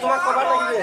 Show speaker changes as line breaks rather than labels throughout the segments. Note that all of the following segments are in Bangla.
তোমার কবার লাগবে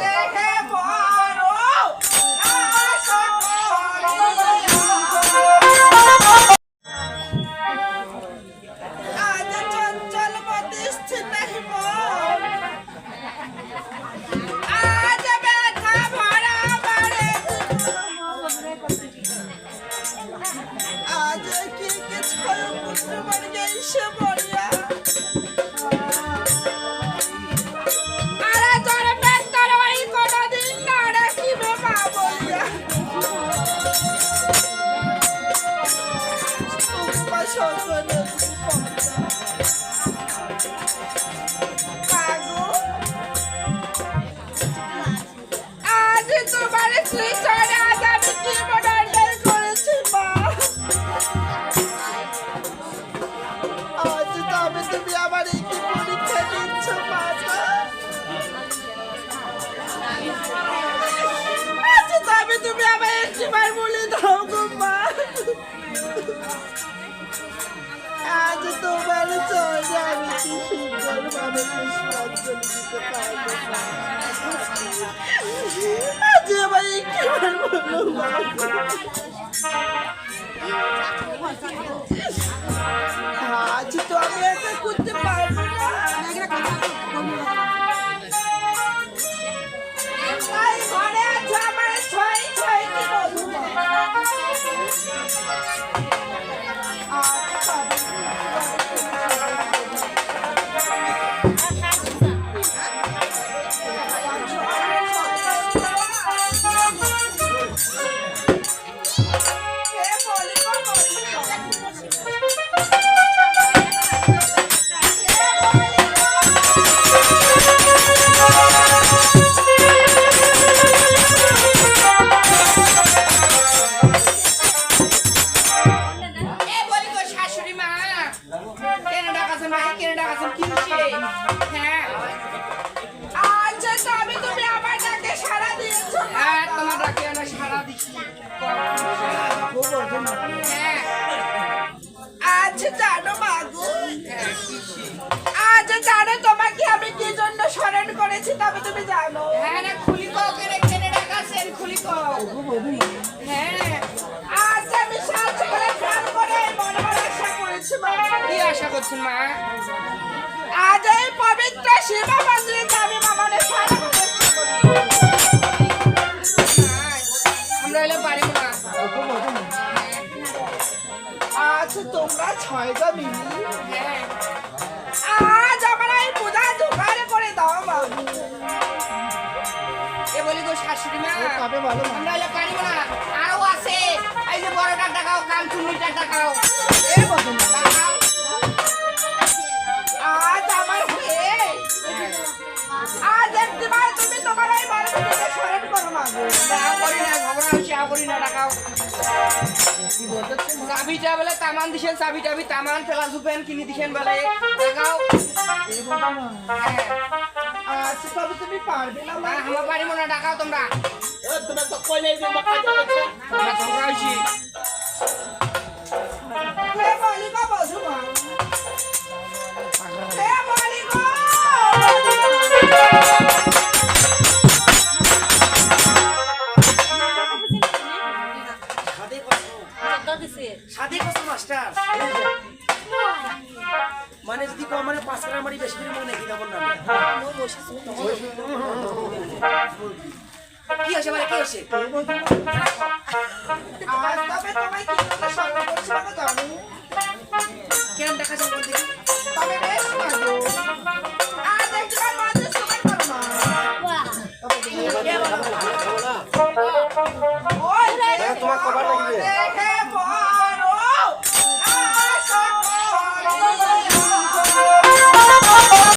আজ তো আমি এটা করতে পারবো না। ঘরে আছে আমার ছয় ছয় আজ এই পবিত্র শিব মন্দিরে যাবে মামাদের আমরা এলে পারিব না। আজ তোমরা ছয়টা মিলি আজ আমরা এই পূজা জোগাড় করে দাও বাবু। এ বলি গো শাশুড়ি মা আমরা এলে পারিব না। আরো আছে এই যে বড় টাকা খাও কাম চুনি টাকা খাও এ বলুন আজ আমার হয়ে আজ একবার তুমি তোমার এই বড় দিদিকে স্মরণ করো মা। না করি না ঘবরা হইছে করি না টাকাও কি বলতেছেন চাবিটা বলে তামান দিছেন চাবি টাবি তামান ফেলা সুপেন কিনে দিছেন বলে টাকাও এই বলবা না। আজ তবে তুমি পারবে না মা আমরা পারিব না টাকাও তোমরা এ তুমি তো কইলেই যে বাকা যাচ্ছে আমরা ঘবরা হইছি এ বলি বাবা সুমা এ বলি গো সাদে কত মাস্টার মানে যদি কম মানে 5 টাকা মারি বেশি দিন মনে কি দাবন না কি আছে মানে কি আছে আজ তবে তোমায় কি কথা সঙ্গ করছ না জানো কেন টাকা সঙ্গ দিই তবে বেশ ভালো আজ একবার মাঝে সময় করো না বাহ ওই তোমার কবার লাগবে